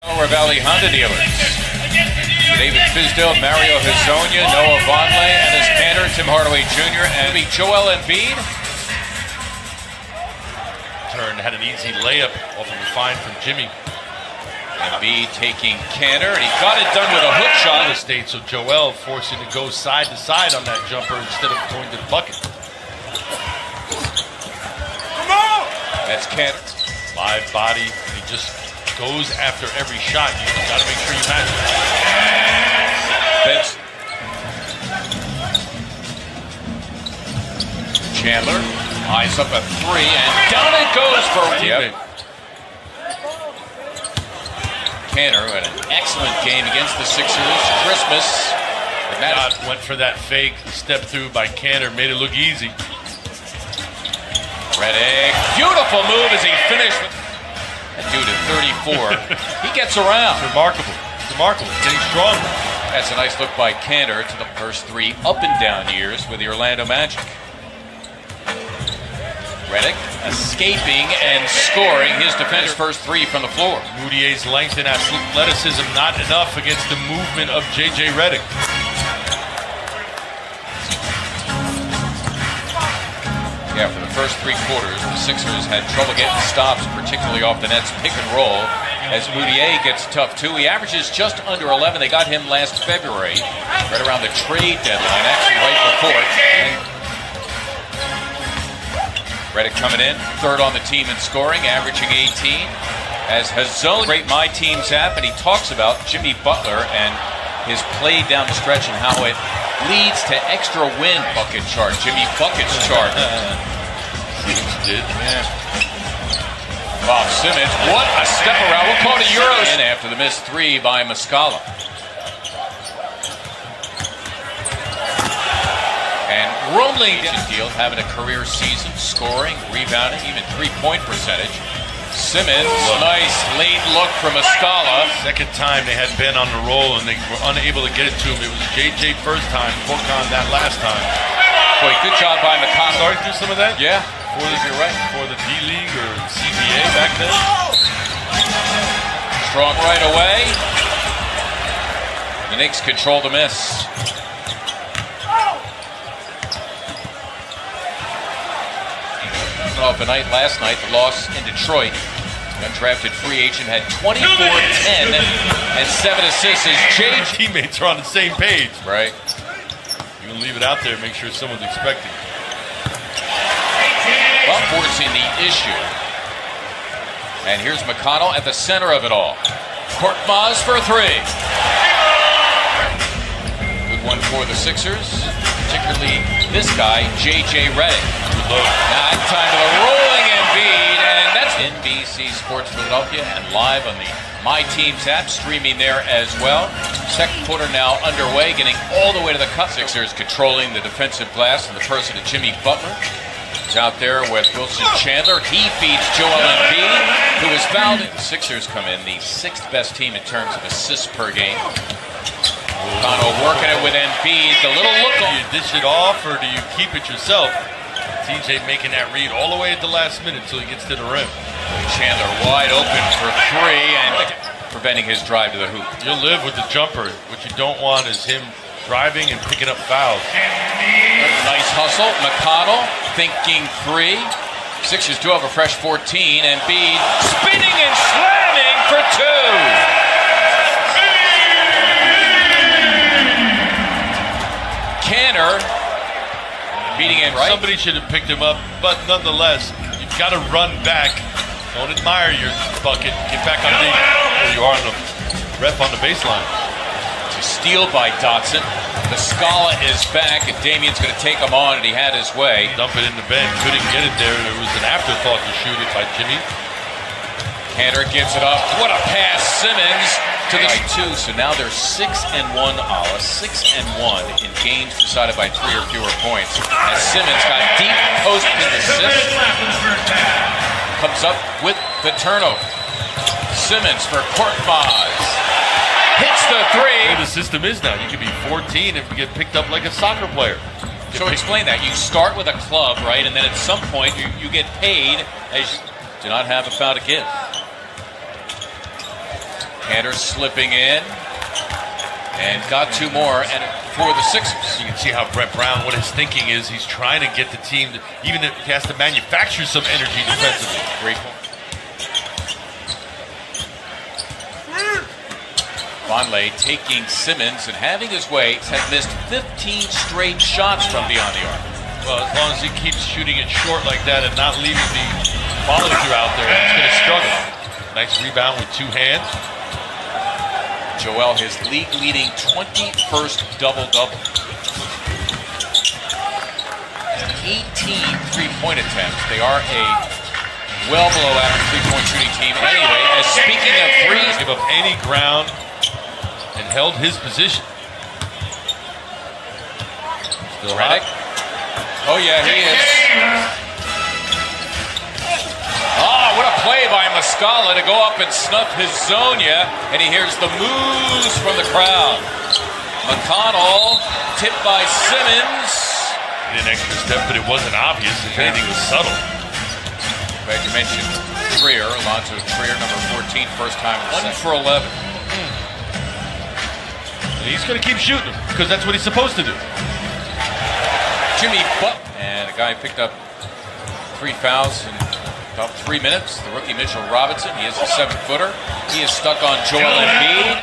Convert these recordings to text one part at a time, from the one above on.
Delaware Valley Honda dealers. David Fisdale, Mario Hezonja, Noah Vonleh, and his canter, Tim Hardaway Jr., and Joel Embiid. Had an easy layup off of a fine from Jimmy. Embiid taking canter, and he got it done with a hook shot. The state, so Joel forcing to go side to side on that jumper instead of going to the bucket. Come on! That's canter. Live body, and he just goes after every shot. You got to make sure you match it. Chandler eyes up a three, and down it goes for a teammate. Canter had an excellent game against the Sixers. Christmas. God went for that fake step through by Canter, made it look easy. Redick, beautiful move as he finished with that dude at 34. He gets around. It's remarkable. It's remarkable. Getting stronger. That's a nice look by Canter to the first three up and down years with the Orlando Magic. Redick escaping and scoring his defender's first three from the floor. Moutier's length and athleticism not enough against the movement of J.J. Redick. Yeah, for the first three quarters, the Sixers had trouble getting stops, particularly off the Nets pick and roll, as Moutier gets tough too. He averages just under 11. They got him last February, right around the trade deadline, actually right before it. Redick coming in, third on the team in scoring, averaging 18. As Hezonja, great My Teams app, and he talks about Jimmy Butler and his play down the stretch and how it leads to extra win bucket chart. Jimmy Bucket's chart. Did, yeah. Bob Simmons, what a step around. We'll call it a Euro. In after the missed three by Muscala. And Romling Field having a career season, scoring, rebounding, even three-point percentage. Simmons, nice late look from Muscala. Second time they had been on the roll and they were unable to get it to him. It was JJ first time, Bokan that last time. Boy, good job by McConnell. Starting to do some of that? Yeah. You're right. For the D-League or CBA back then. Strong right away. The Knicks control the miss. Off a night last night, the loss in Detroit. The undrafted free agent had 24, 10, and 7 assists as Jay. Teammates are on the same page. Right. You can leave it out there, make sure someone's expecting. Well, forcing the issue. And here's McConnell at the center of it all. Korkmaz for three. Good one for the Sixers, particularly this guy, J.J. Redick. Now it's time to the rolling Embiid, and that's NBC Sports Philadelphia and live on the My Teams app, streaming there as well. Second quarter now underway, getting all the way to the cup. Sixers controlling the defensive glass in the person of Jimmy Butler. He's out there with Wilson Chandler. He feeds Joel Embiid, who is fouled. The Sixers come in the sixth best team in terms of assists per game. Connell working it with Embiid. The little look. Do you dish it off or do you keep it yourself? TJ making that read all the way at the last minute until he gets to the rim. Chandler wide open for three and preventing his drive to the hoop. You'll live with the jumper. What you don't want is him driving and picking up fouls. Nice hustle. McConnell thinking three. Sixers do have a fresh 14. Embiid spinning and slamming for two. Canter beating him right. Somebody should have picked him up, but nonetheless, you've got to run back. Don't admire your bucket. Get back on the where you are on the ref on the baseline. To steal by Dotson. Muscala is back, and Damian's going to take him on, and he had his way. Dump it in the bench. Couldn't get it there. It was an afterthought to shoot it by Jimmy. Canter gives it up. What a pass, Simmons to the two. So now they're 6-1, Ala. 6-1 in games decided by 3 or fewer points. As Simmons got deep post assist. Comes up with the turnover. Simmons for Korkmaz. Hits the three. The system is now. You can be 14 and get picked up like a soccer player. So explain that. You start with a club, right? And then at some point you get paid as you do not have a foul to give. Kanter slipping in. And got 2 more, and for the Sixers. You can see how Brett Brown, what his thinking is, he's trying to get the team, even if he has to manufacture some energy defensively. Great point. Vonleh taking Simmons and having his way. He's had missed 15 straight shots from beyond the arc. Well, as long as he keeps shooting it short like that and not leaving the follow-through out there, he's going to struggle. Nice rebound with 2 hands. Joel, his league-leading 21st double-double. 18 three-point attempts. They are a well below average three-point shooting team anyway. As speaking of threes, give up any ground and held his position. Still Redick. Oh yeah, he is. Oh, what a play by Muscala to go up and snuff his Zonia, and he hears the moos from the crowd. McConnell tipped by Simmons. He did an extra step, but it wasn't obvious. If anything, was subtle. Glad you mentioned Trier, Alonzo Trier, number 14, first time. 1 for 11. And he's going to keep shooting because that's what he's supposed to do. Jimmy Butler, and a guy picked up 3 fouls in about 3 minutes. The rookie Mitchell Robinson. He is a 7-footer. He is stuck on Joel Embiid.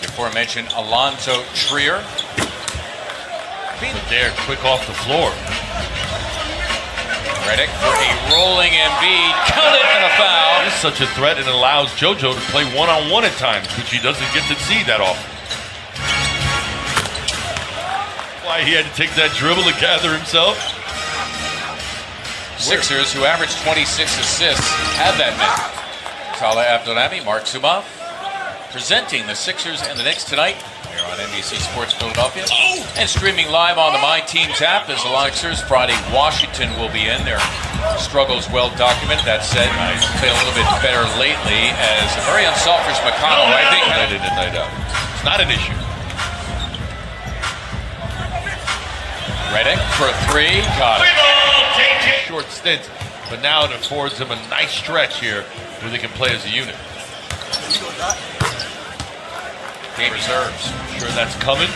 Before I mentioned Alonzo Trier. There, quick off the floor. Redick for a rolling Embiid. Count it and a foul. It's such a threat and allows JoJo to play one-on-one at times, which he doesn't get to see that often. Why he had to take that dribble to gather himself. Sixers, who averaged 26 assists, have that net. Salah Abdelnaby, Mark Zumoff, presenting the Sixers and the Knicks tonight here on NBC Sports Philadelphia. And streaming live on the My Teams app as the Sixers. Friday, Washington will be in. Their struggles well documented. That said, played a little bit better lately as a very unselfish McConnell, I think. Night in and night out. It's not an issue. Redick for 3, got it. Short stint, but now it affords him a nice stretch here where they can play as a unit. Game reserves. Sure that's coming.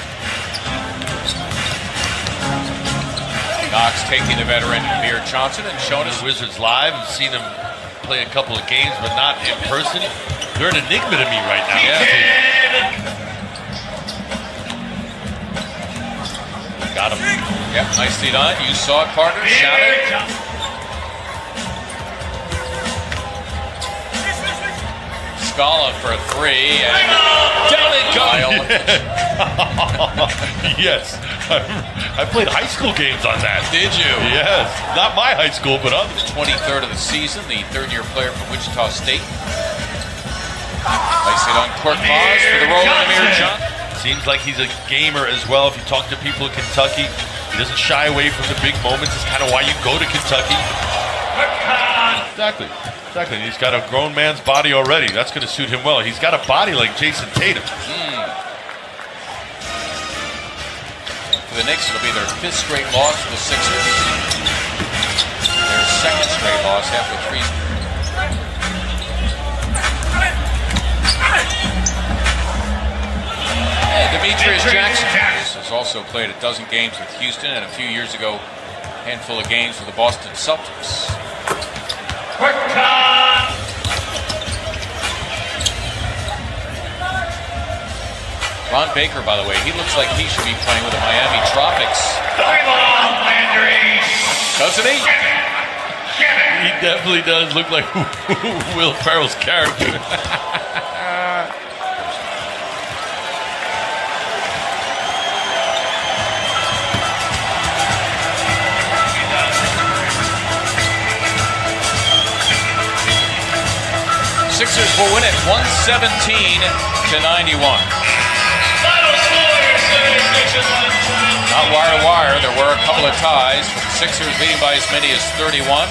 Knox taking the veteran Amir Johnson and showing us the Wizards live and seen him play a couple of games, but not in person. They're an enigma to me right now. Yeah. Got him. Yep, nicely done. You saw it, Carter. Shout it. Scala for 3, and down it goes. Yes. I played high school games on that. Did you? Yes. Not my high school, but others. 23rd of the season, the third-year player from Wichita State. Nicely done. Court pause for the roll on Amir Johnson. Seems like he's a gamer as well. If you talk to people in Kentucky, he doesn't shy away from the big moments. It's kind of why you go to Kentucky. Exactly. Exactly. He's got a grown man's body already. That's going to suit him well. He's got a body like Jason Tatum. For the Knicks, it'll be their 5th straight loss to the Sixers. Their 2nd straight loss after 3. Demetrius Jackson has also played a dozen games with Houston and a few years ago, a handful of games with the Boston Celtics. Ron Baker, by the way, he looks like he should be playing with the Miami Tropics. Doesn't he? He definitely does look like Will Ferrell's character. Sixers will win it 117-91. Not wire to wire. There were a couple of ties, but the Sixers leading by as many as 31.